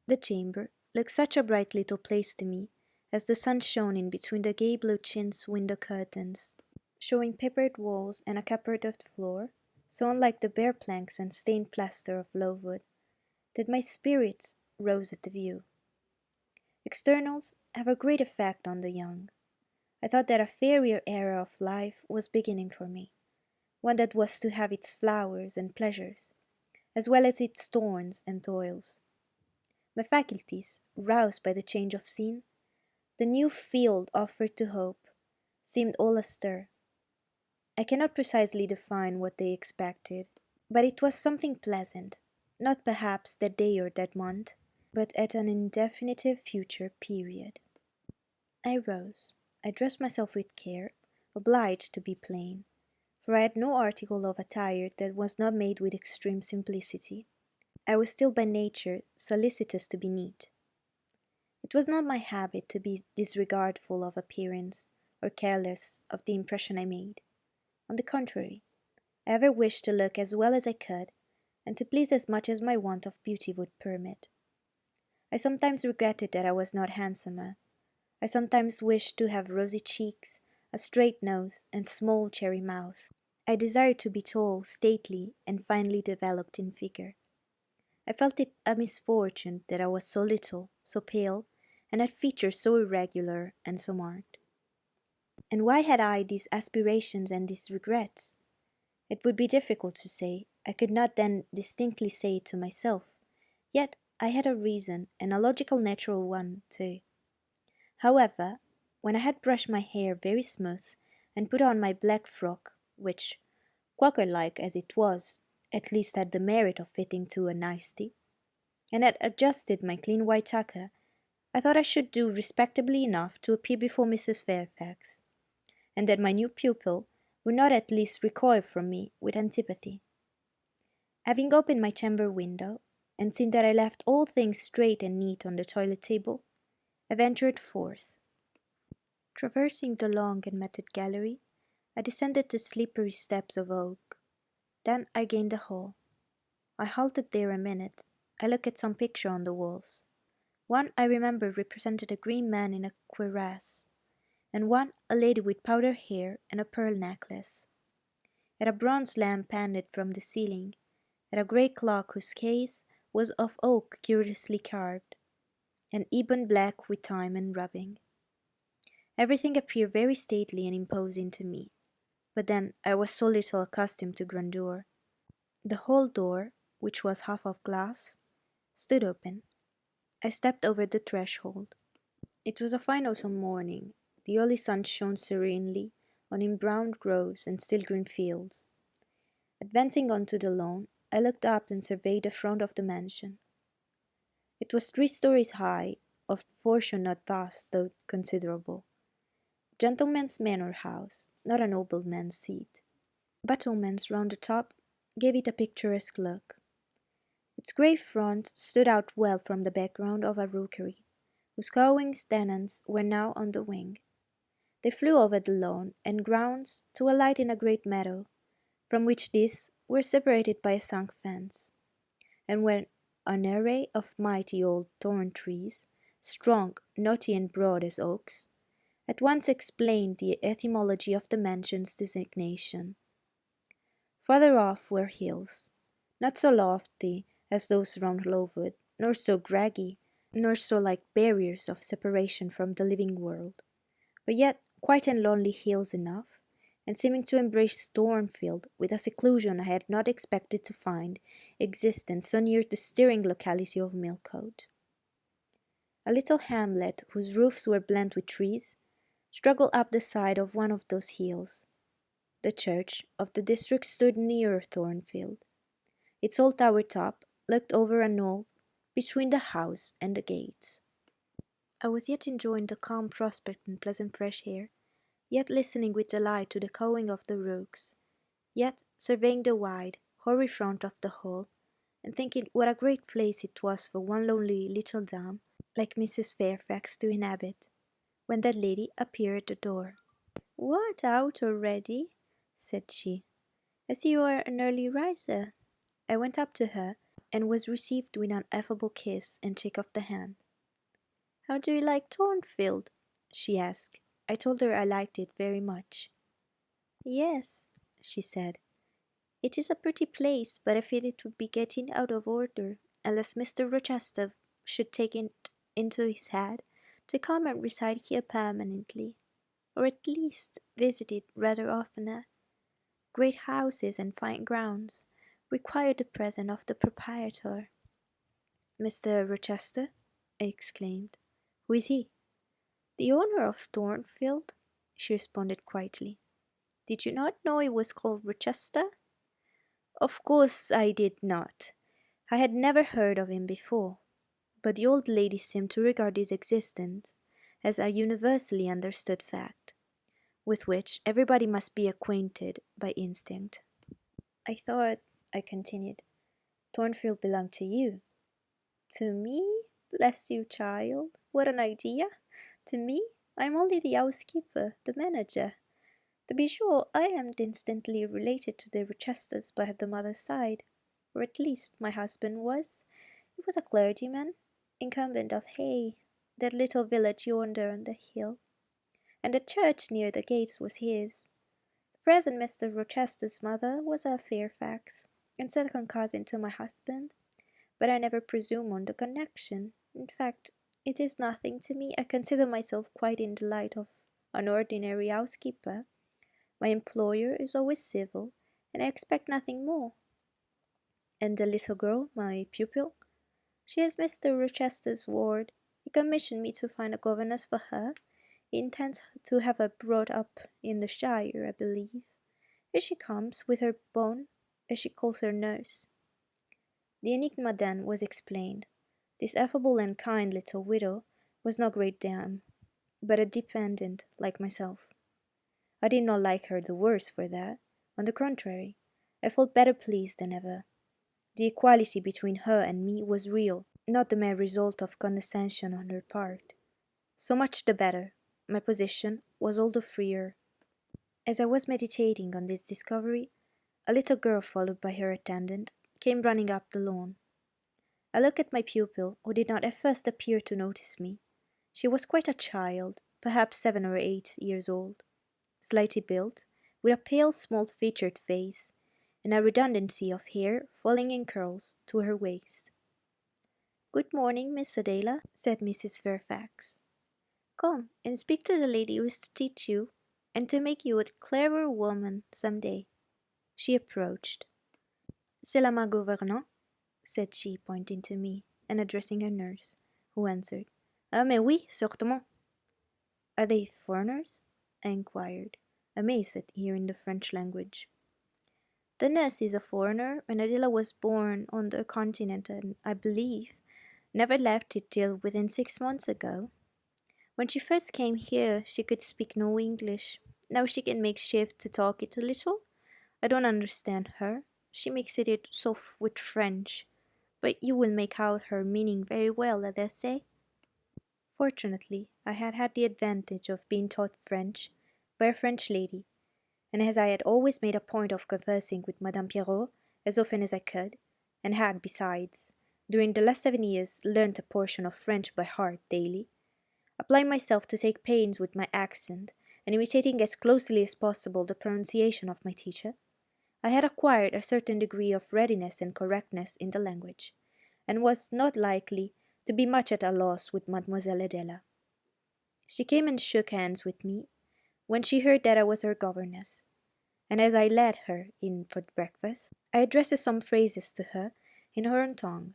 The chamber looked such a bright little place to me, as the sun shone in between the gay blue chintz window curtains, showing papered walls and a carpeted floor, so unlike the bare planks and stained plaster of Lowood, that my spirits rose at the view. Externals have a great effect on the young. I thought that a fairer era of life was beginning for me, one that was to have its flowers and pleasures, as well as its thorns and toils. My faculties, roused by the change of scene, the new field offered to hope, seemed all astir. I cannot precisely define what they expected, but it was something pleasant, not perhaps that day or that month, but at an indefinite future period. I rose. I dressed myself with care, obliged to be plain, for I had no article of attire that was not made with extreme simplicity. I was still by nature solicitous to be neat. It was not my habit to be disregardful of appearance, or careless of the impression I made. On the contrary, I ever wished to look as well as I could, and to please as much as my want of beauty would permit. I sometimes regretted that I was not handsomer. I sometimes wished to have rosy cheeks, a straight nose, and small cherry mouth. I desired to be tall, stately, and finely developed in figure. I felt it a misfortune that I was so little, so pale, and had features so irregular and so marked. And why had I these aspirations and these regrets? It would be difficult to say. I could not then distinctly say it to myself. Yet I had a reason, and a logical natural one too. However, when I had brushed my hair very smooth, and put on my black frock, which, Quaker-like as it was, at least had the merit of fitting to a nicety, and had adjusted my clean white tucker, I thought I should do respectably enough to appear before Mrs. Fairfax, and that my new pupil would not at least recoil from me with antipathy. Having opened my chamber window, and seen that I left all things straight and neat on the toilet table, I ventured forth. Traversing the long and matted gallery, I descended the slippery steps of oak. Then I gained the hall. I halted there a minute. I looked at some picture on the walls. One I remember represented a green man in a cuirass, and one a lady with powdered hair and a pearl necklace. At a bronze lamp pended from the ceiling, at a grey clock whose case was of oak curiously carved, and ebon black with time and rubbing. Everything appeared very stately and imposing to me, but then I was so little accustomed to grandeur. The hall door, which was half of glass, stood open. I stepped over the threshold. It was a fine autumn morning. The early sun shone serenely on embrowned groves and still green fields. Advancing onto the lawn, I looked up and surveyed the front of the mansion. It was 3 stories high, of proportion not vast, though considerable. A gentleman's manor house, not a nobleman's seat. Battlements round the top gave it a picturesque look. Its grey front stood out well from the background of a rookery, whose cawing tenants were now on the wing. They flew over the lawn and grounds to alight in a great meadow, from which these were separated by a sunk fence, and where an array of mighty old thorn trees, strong, knotty, and broad as oaks, at once explained the etymology of the mansion's designation. Farther off were hills, not so lofty as those round Lowood, nor so craggy, nor so like barriers of separation from the living world, but yet quiet and lonely hills enough, and seeming to embrace Thornfield with a seclusion I had not expected to find existent so near the stirring locality of Millcote. A little hamlet, whose roofs were blent with trees, struggled up the side of one of those hills. The church of the district stood nearer Thornfield. Its old tower top looked over a knoll between the house and the gates. I was yet enjoying the calm prospect and pleasant fresh air, yet listening with delight to the cawing of the rooks, yet surveying the wide, hoary front of the hall, and thinking what a great place it was for one lonely little dame like Mrs. Fairfax to inhabit, when that lady appeared at the door. "What, out already?" said she. "I see you are an early riser." I went up to her, and was received with an affable kiss and shake of the hand. "How do you like Thornfield?" she asked. I told her I liked it very much. "Yes," she said, "it is a pretty place, but I fear it would be getting out of order unless Mr Rochester should take it into his head to come and reside here permanently, or at least visit it rather oftener. Great houses and fine grounds require the presence of the proprietor." "Mr Rochester?" I exclaimed. "Who is he?" "The owner of Thornfield," she responded quietly. "Did you not know it was called Rochester?" Of course I did not. I had never heard of him before, but the old lady seemed to regard his existence as a universally understood fact, with which everybody must be acquainted by instinct. "I thought," I continued, "Thornfield belonged to you." "To me? Bless you, child! What an idea! To me? I am only the housekeeper, the manager. To be sure, I am distantly related to the Rochesters by the mother's side, or at least my husband was. He was a clergyman, incumbent of Eyre, that little village yonder on the hill, and the church near the gates was his. The present Mr Rochester's mother was a Fairfax, and second cousin to my husband, but I never presume on the connection. In fact, it is nothing to me. I consider myself quite in the light of an ordinary housekeeper. My employer is always civil, and I expect nothing more. And the little girl, my pupil, she is Mr Rochester's ward. He commissioned me to find a governess for her. He intends to have her brought up in the shire, I believe. Here she comes, with her bonne, as she calls her nurse." The enigma then was explained. This affable and kind little widow was no great dame, but a dependent like myself. I did not like her the worse for that. On the contrary, I felt better pleased than ever. The equality between her and me was real, not the mere result of condescension on her part. So much the better. My position was all the freer. As I was meditating on this discovery, a little girl, followed by her attendant, came running up the lawn. I looked at my pupil, who did not at first appear to notice me. She was quite a child, perhaps 7 or 8 years old, slightly built, with a pale, small-featured face, and a redundancy of hair falling in curls to her waist. "Good morning, Miss Adele," said Mrs Fairfax. "Come and speak to the lady who is to teach you, and to make you a clever woman some day." She approached. "C'est la ma gouvernante," said she, pointing to me, and addressing her nurse, who answered, "Ah, mais oui, certainement." "Are they foreigners?" I inquired, amazed at hearing the French language. "The nurse is a foreigner, and Adela was born on the continent, and, I believe, never left it till within 6 months ago. When she first came here, she could speak no English. Now she can make shift to talk it a little. I don't understand her. She mixes it so with French, but you will make out her meaning very well, I dare say." Fortunately, I had had the advantage of being taught French by a French lady, and as I had always made a point of conversing with Madame Pierrot as often as I could, and had, besides, during the last 7 years learnt a portion of French by heart daily, applying myself to take pains with my accent, and imitating as closely as possible the pronunciation of my teacher, I had acquired a certain degree of readiness and correctness in the language, and was not likely to be much at a loss with Mademoiselle Adele. She came and shook hands with me when she heard that I was her governess, and as I led her in for breakfast, I addressed some phrases to her in her own tongue.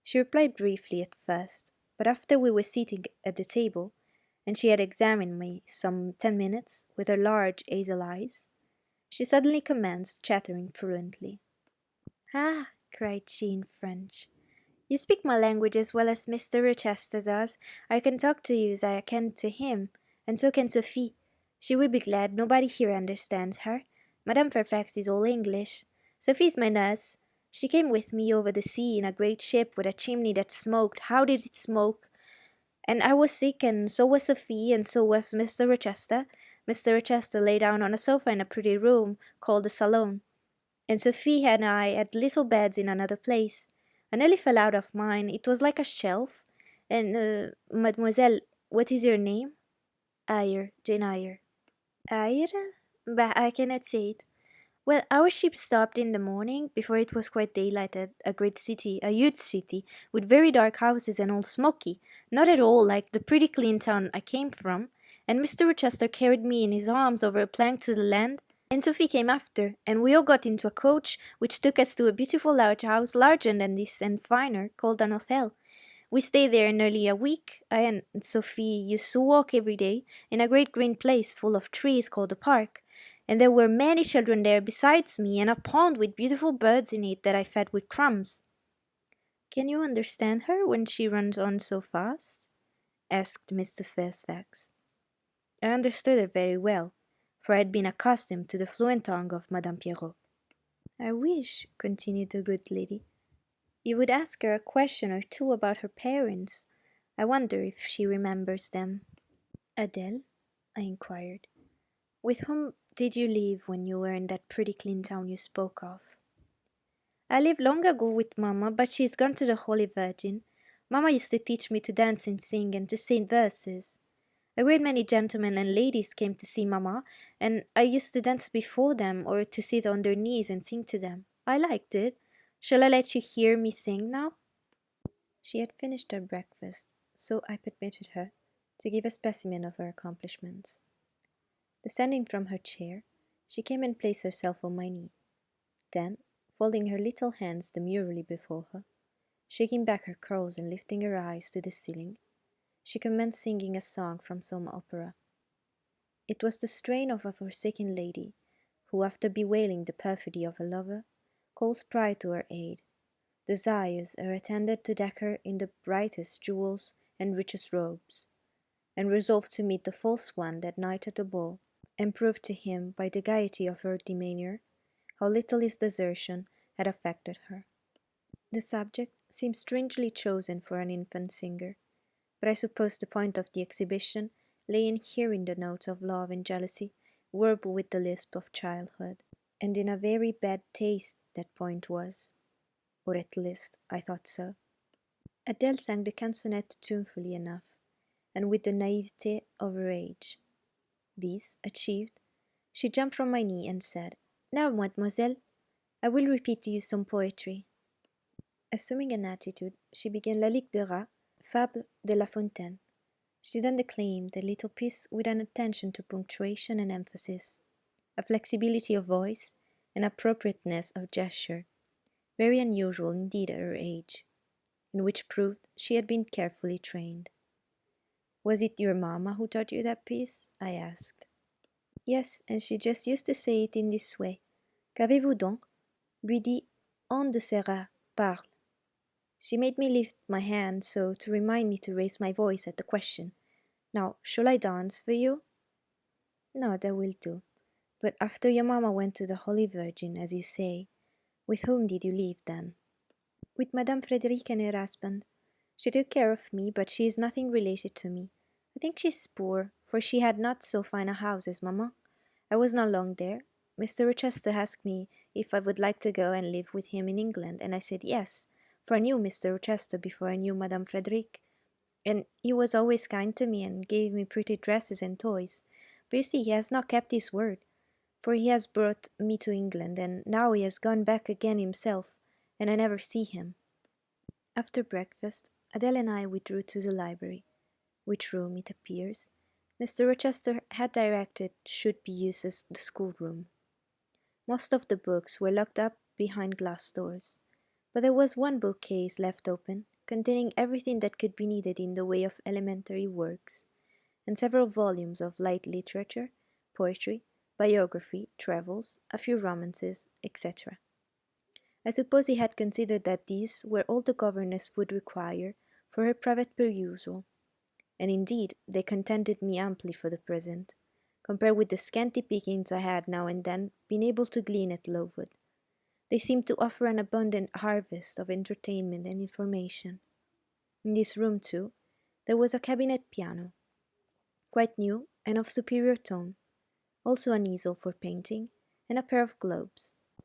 She replied briefly at first, but after we were sitting at the table, and she had examined me some 10 minutes with her large hazel eyes, she suddenly commenced chattering fluently. "Ah," cried she in French, "you speak my language as well as Mr Rochester does. I can talk to you as I can to him, and so can Sophie. She will be glad nobody here understands her. Madame Fairfax is all English. Sophie's my nurse. She came with me over the sea in a great ship with a chimney that smoked. How did it smoke? And I was sick, and so was Sophie, and so was Mr Rochester. Mr Rochester lay down on a sofa in a pretty room called the salon, and Sophie and I had little beds in another place. I nearly fell out of mine. It was like a shelf. And, mademoiselle, what is your name? Eyre, Jane Eyre. Eyre? But I cannot say it. Well, our ship stopped in the morning, before it was quite daylight, at a great city, a huge city, with very dark houses and all smoky, not at all like the pretty clean town I came from, and Mr. Rochester carried me in his arms over a plank to the land, and Sophie came after, and we all got into a coach, which took us to a beautiful large house, larger than this and finer, called an hotel. We stayed there nearly a week. I and Sophie used to walk every day in a great green place full of trees called a park, and there were many children there besides me, and a pond with beautiful birds in it that I fed with crumbs. Can you understand her when she runs on so fast? Asked Mr. Fairfax. I understood her very well, for I had been accustomed to the fluent tongue of Madame Pierrot. I wish, continued the good lady, you would ask her a question or two about her parents. I wonder if she remembers them. Adele? I inquired. With whom did you live when you were in that pretty clean town you spoke of? I lived long ago with Mamma, but she is gone to the Holy Virgin. Mamma used to teach me to dance and sing and to sing verses. A great many gentlemen and ladies came to see Mamma, and I used to dance before them or to sit on their knees and sing to them. I liked it. Shall I let you hear me sing now? She had finished her breakfast, so I permitted her to give a specimen of her accomplishments. Descending from her chair, she came and placed herself on my knee. Then, folding her little hands demurely before her, shaking back her curls and lifting her eyes to the ceiling, she commenced singing a song from some opera. It was the strain of a forsaken lady, who, after bewailing the perfidy of a lover, calls pride to her aid, desires her attendant to deck her in the brightest jewels and richest robes, and resolved to meet the false one that night at the ball, and prove to him, by the gaiety of her demeanour, how little his desertion had affected her. The subject seemed strangely chosen for an infant singer, but I suppose the point of the exhibition lay in hearing the notes of love and jealousy warble with the lisp of childhood, and in a very bad taste that point was, or at least I thought so. Adele sang the canzonette tunefully enough, and with the naivete of her age. This achieved, she jumped from my knee and said, "Now, mademoiselle, I will repeat to you some poetry." Assuming an attitude, she began La Ligue de Rat, Fable de La Fontaine. She then declaimed the little piece with an attention to punctuation and emphasis, a flexibility of voice, and appropriateness of gesture, very unusual indeed at her age, and which proved she had been carefully trained. "Was it your mamma who taught you that piece?" I asked. "Yes, and she just used to say it in this way. Qu'avez-vous donc? Lui dit un de ces rats, parle." She made me lift my hand so to remind me to raise my voice at the question. "Now, shall I dance for you?" "No, that will do. But after your mamma went to the Holy Virgin, as you say, with whom did you live then?" "With Madame Frederic and her husband. She took care of me, but she is nothing related to me. I think she is poor, for she had not so fine a house as mamma. I was not long there. Mr. Rochester asked me if I would like to go and live with him in England, and I said yes, for I knew Mr. Rochester before I knew Madame Frederic, and he was always kind to me and gave me pretty dresses and toys. But you see, he has not kept his word, for he has brought me to England, and now he has gone back again himself, and I never see him." After breakfast, Adele and I withdrew to the library, which room, it appears, Mr. Rochester had directed should be used as the schoolroom. Most of the books were locked up behind glass doors, but there was one bookcase left open, containing everything that could be needed in the way of elementary works, and several volumes of light literature, poetry, biography, travels, a few romances, etc. I suppose he had considered that these were all the governess would require for her private perusal, and indeed they contented me amply for the present, compared with the scanty pickings I had now and then been able to glean at Lowood. They seemed to offer an abundant harvest of entertainment and information. In this room, too, there was a cabinet piano, quite new and of superior tone, also an easel for painting, and a pair of globes,